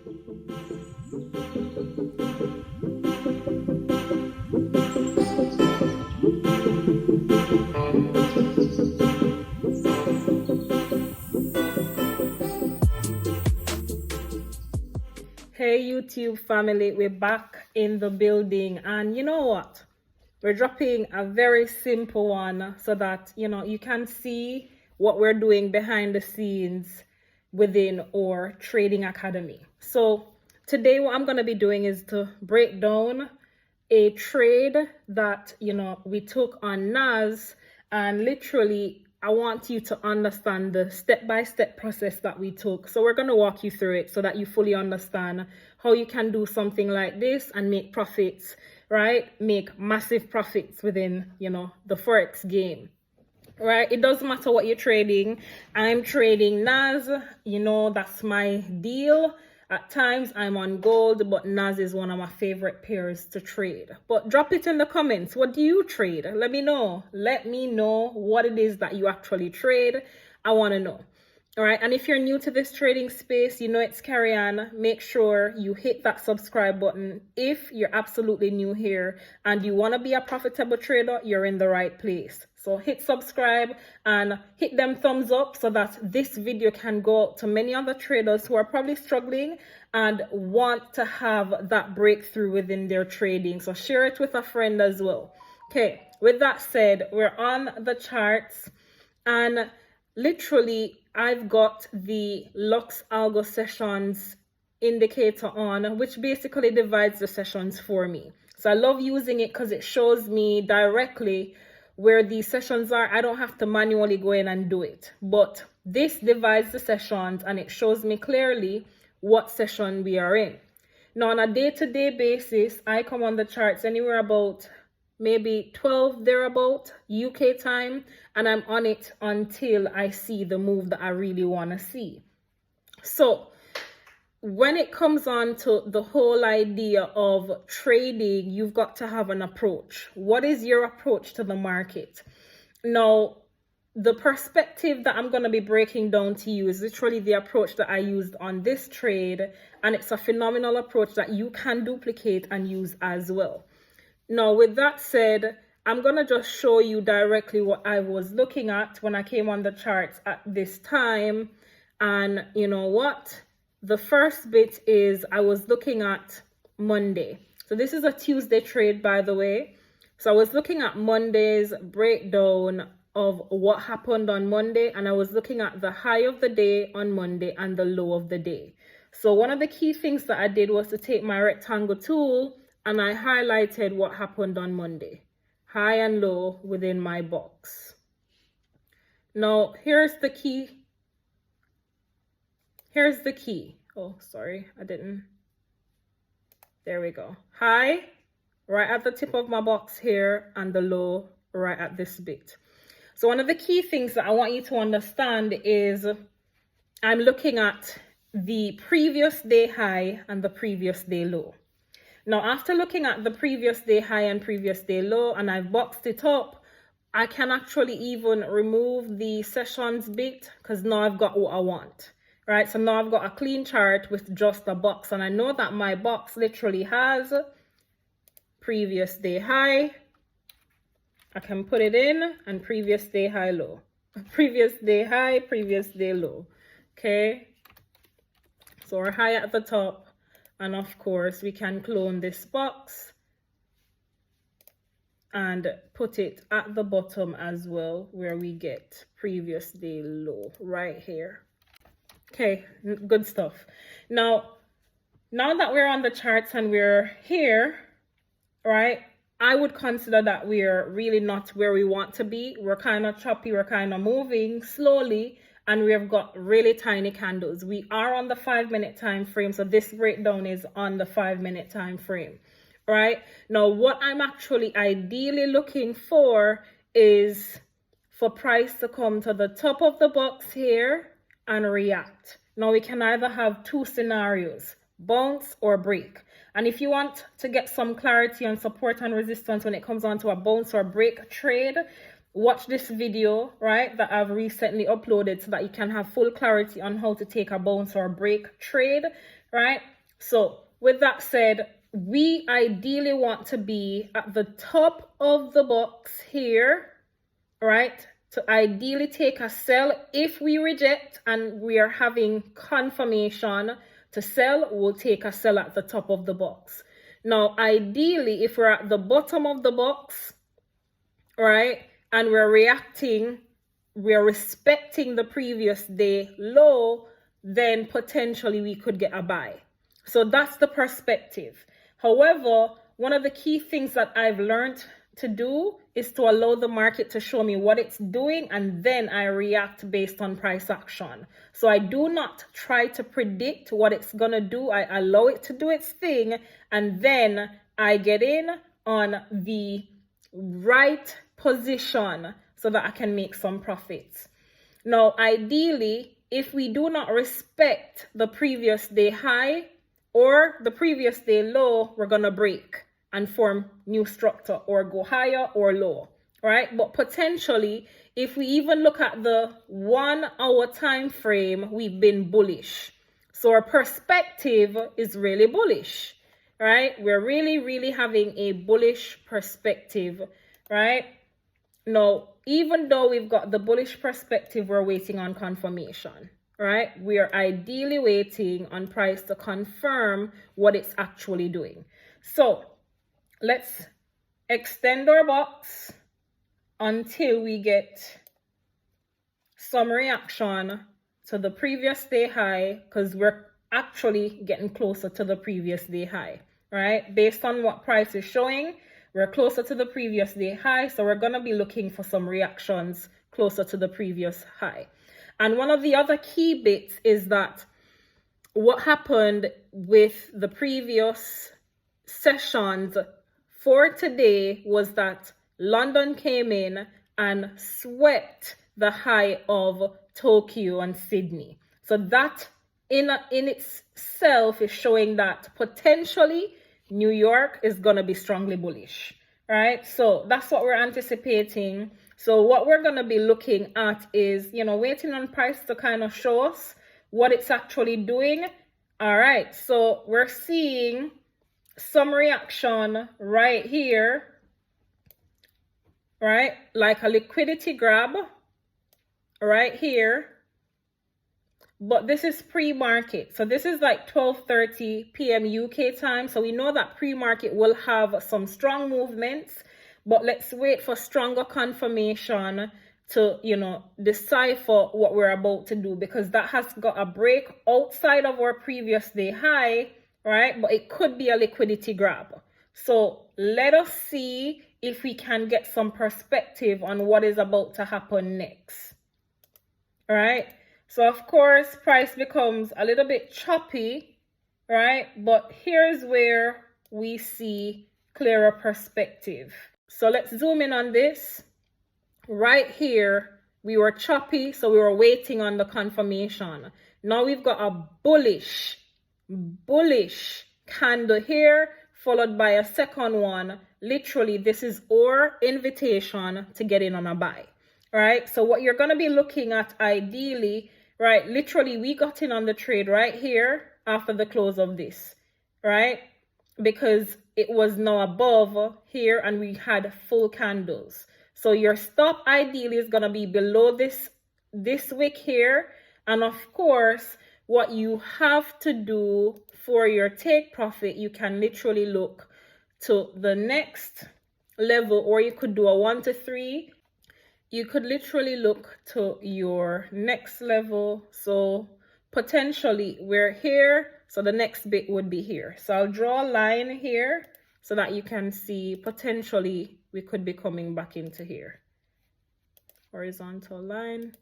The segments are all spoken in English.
Hey YouTube family, we're back in the building, and you know what? We're dropping a very simple one so that you can see what we're doing behind the scenes within our trading academy. So today what I'm going to be doing is to break down a trade that we took on NAS, and literally I want you to understand the step-by-step process that we took. So we're going to walk you through it so that you fully understand how you can do something like this and make profits, right? Make massive profits within, the Forex game, right? It doesn't matter what you're trading. I'm trading NAS, that's my deal. At times I'm on gold, but NAS is one of my favorite pairs to trade. But drop it in the comments. What do you trade? Let me know. Let me know what it is that you actually trade. I want to know. All right. And if you're new to this trading space, it's Carrie Ann. Make sure you hit that subscribe button. If you're absolutely new here and you want to be a profitable trader, you're in the right place. So hit subscribe and hit them thumbs up so that this video can go to many other traders who are probably struggling and want to have that breakthrough within their trading. So share it with a friend as well. Okay, with that said, we're on the charts, and literally I've got the Lux Algo sessions indicator on, which basically divides the sessions for me. So I love using it because it shows me directly where these sessions are. I don't have to manually go in and do it, but this divides the sessions and it shows me clearly what session we are in. Now on a day-to-day basis, I come on the charts anywhere about maybe 12 thereabout UK time, and I'm on it until I see the move that I really want to see. So when it comes on to the whole idea of trading, you've got to have an approach. What is your approach to the market? Now, the perspective that I'm going to be breaking down to you is literally the approach that I used on this trade, and it's a phenomenal approach that you can duplicate and use as well. Now, with that said, I'm going to just show you directly what I was looking at when I came on the charts at this time. And you know what? The first bit is I was looking at Monday. So this is a Tuesday trade, by the way. So I was looking at Monday's breakdown of what happened on Monday, and I was looking at the high of the day on Monday and the low of the day. So one of the key things that I did was to take my rectangle tool and I highlighted what happened on Monday, high and low within my box. Now, here's the key. Here's the key. Oh, sorry, I didn't. There we go. High, right at the tip of my box here, and the low right at this bit. So one of the key things that I want you to understand is I'm looking at the previous day high and the previous day low. Now, after looking at the previous day high and previous day low, and I've boxed it up, I can actually even remove the sessions bit because now I've got what I want, right? So now I've got a clean chart with just a box, and I know that my box literally has previous day high. I can put it in, and previous day high, low. Previous day high, previous day low. Okay. So we're high at the top. And of course, we can clone this box and put it at the bottom as well, where we get previous day low right here. Okay, good stuff. Now that we're on the charts and we're here, right, I would consider that we're really not where we want to be. We're kind of choppy, we're kind of moving slowly, and we have got really tiny candles. We are on the 5-minute time frame, so this breakdown is on the 5-minute time frame, right? Now, what I'm actually ideally looking for is for price to come to the top of the box here and react. Now, we can either have two scenarios, bounce or break. And if you want to get some clarity on support and resistance when it comes on to a bounce or break trade, watch this video, right, that I've recently uploaded so that you can have full clarity on how to take a bounce or break trade, right? So with that said, we ideally want to be at the top of the box here, right? To ideally take a sell. If we reject and we are having confirmation to sell, we'll take a sell at the top of the box. Now, ideally, if we're at the bottom of the box, right, and we're reacting, we're respecting the previous day low, then potentially we could get a buy. So that's the perspective. However, one of the key things that I've learned to do is to allow the market to show me what it's doing, and then I react based on price action. So I do not try to predict what it's gonna do. I allow it to do its thing, and then I get in on the right position so that I can make some profits. Now, ideally, if we do not respect the previous day high or the previous day low, we're gonna break and form new structure or go higher or lower, right? But potentially, if we even look at the 1 hour time frame, we've been bullish. So our perspective is really bullish, right? We're really having a bullish perspective, right? Now, even though we've got the bullish perspective, we're waiting on confirmation, right? We are ideally waiting on price to confirm what it's actually doing. So let's extend our box until we get some reaction to the previous day high, because we're actually getting closer to the previous day high, right? Based on what price is showing, we're closer to the previous day high, so we're going to be looking for some reactions closer to the previous high. And one of the other key bits is that what happened with the previous sessions for today was that London came in and swept the high of Tokyo and Sydney. So that in itself is showing that potentially New York is going to be strongly bullish, right? So that's what we're anticipating. So what we're going to be looking at is, waiting on price to kind of show us what it's actually doing. All right, so we're seeing some reaction right here, right? Like a liquidity grab right here. But this is pre-market. So this is like 12:30 p.m. UK time. So we know that pre-market will have some strong movements, but let's wait for stronger confirmation to, decipher what we're about to do, because that has got a break outside of our previous day high, right? But it could be a liquidity grab. So let us see if we can get some perspective on what is about to happen next, all right? So of course, price becomes a little bit choppy, right? But here's where we see clearer perspective. So let's zoom in on this. Right here, we were choppy, so we were waiting on the confirmation. Now we've got a bullish candle here, followed by a second one. Literally, this is our invitation to get in on a buy, right? So what you're going to be looking at ideally, right, literally we got in on the trade right here after the close of this, right? Because it was now above here and we had full candles. So your stop ideally is going to be below this wick here. And of course, what you have to do for your take profit, you can literally look to the next level, or you could do a 1 to 3. You could literally look to your next level. So potentially we're here, so the next bit would be here. So I'll draw a line here so that you can see potentially we could be coming back into here. Horizontal line.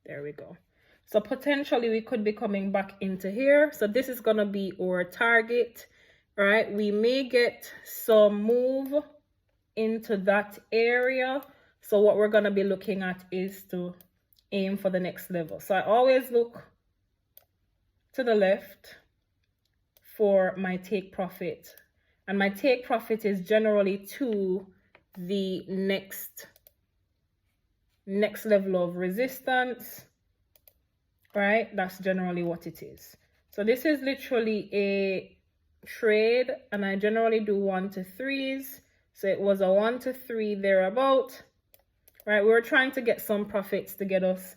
There we go. So potentially we could be coming back into here. So this is going to be our target, right? We may get some move into that area. So what we're going to be looking at is to aim for the next level. So I always look to the left for my take profit. And my take profit is generally to the next next level of resistance, right? That's generally what it is. So this is literally a trade, and I generally do 1 to 3s. So it was a 1 to 3 thereabout, right? We were trying to get some profits to get us,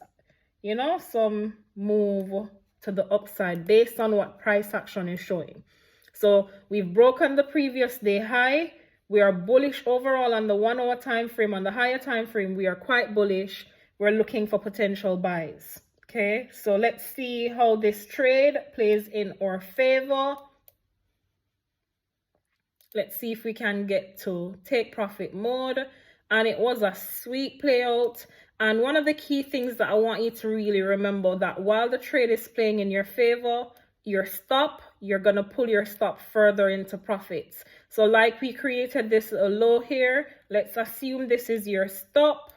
you know, some move to the upside based on what price action is showing. So we've broken the previous day high. We are bullish overall on the 1 hour time frame. On the higher time frame, we are quite bullish. We're looking for potential buys. Okay, so let's see how this trade plays in our favor. Let's see if we can get to take profit mode. And it was a sweet play out. And one of the key things that I want you to really remember, that while the trade is playing in your favor, your stop, you're going to pull your stop further into profits. So like we created this low here, let's assume this is your stop,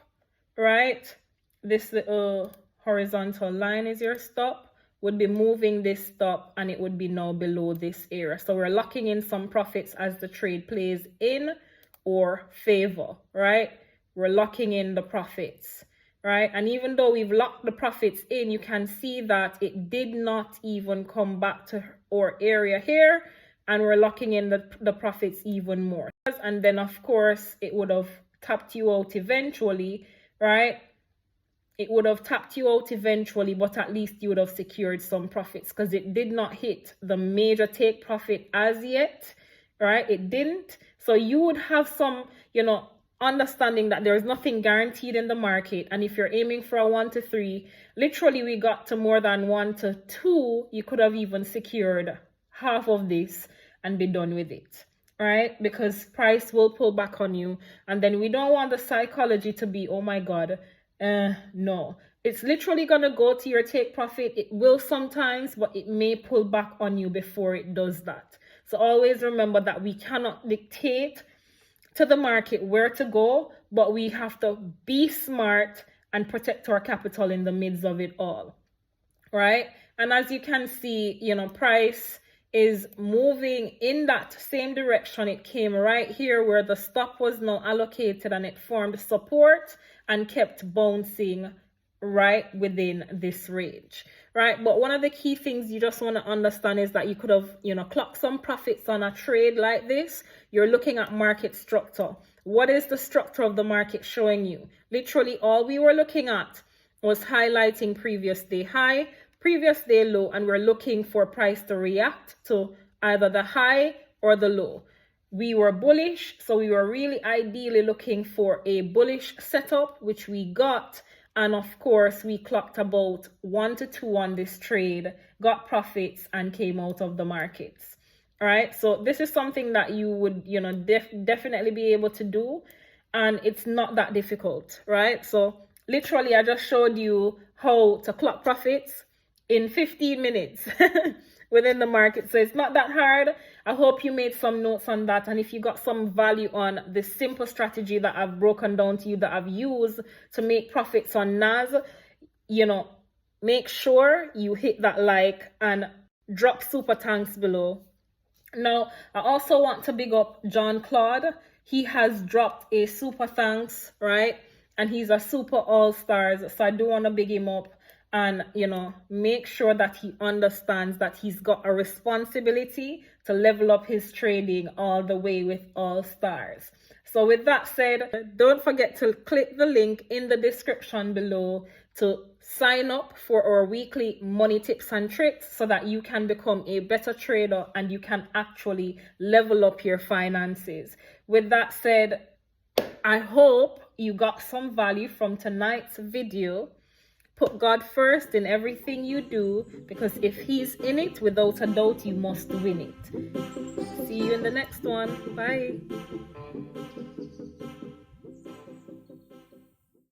right? This little horizontal line is your stop. Would be moving this stop, and it would be now below this area. So we're locking in some profits as the trade plays in or favor, right? We're locking in the profits, right? And even though we've locked the profits in, you can see that it did not even come back to our area here, and we're locking in the profits even more. And then of course it would have tapped you out eventually, right? It would have tapped you out eventually, but at least you would have secured some profits, because it did not hit the major take profit as yet, right? It didn't. So you would have some, you know, understanding that there is nothing guaranteed in the market. And if you're aiming for a 1 to 3, literally we got to more than 1 to 2, you could have even secured half of this and be done with it, right? Because price will pull back on you. And then we don't want the psychology to be, oh my God, no. It's literally going to go to your take profit. It will sometimes, but it may pull back on you before it does that. So always remember that we cannot dictate to the market where to go, but we have to be smart and protect our capital in the midst of it all, right? And as you can see, you know, price is moving in that same direction. It came right here where the stop was now allocated, and it formed support and kept bouncing right within this range, right? But one of the key things you just want to understand is that you could have, you know, clocked some profits on a trade like this. You're looking at market structure. What is the structure of the market showing you? Literally all we were looking at was highlighting previous day high, previous day low, and we're looking for price to react to either the high or the low. We were bullish, so we were really ideally looking for a bullish setup, which we got. And of course, we clocked about 1 to 2 on this trade, got profits, and came out of the markets. All right, so this is something that you would, you know, definitely be able to do. And it's not that difficult, right? So literally, I just showed you how to clock profits in 15 minutes within the market. So it's not that hard. I hope you made some notes on that. And if you got some value on this simple strategy that I've broken down to you, that I've used to make profits on NAS, you know, make sure you hit that like and drop super thanks below. Now, I also want to big up John Claude. He has dropped a super thanks, right? And he's a super all-stars. So I do want to big him up. And, you know, make sure that he understands that he's got a responsibility to level up his trading all the way with all stars. So with that said, don't forget to click the link in the description below to sign up for our weekly money tips and tricks so that you can become a better trader and you can actually level up your finances. With that said, I hope you got some value from tonight's video. Put God first in everything you do, because if He's in it, without a doubt, you must win it. See you in the next one. Bye.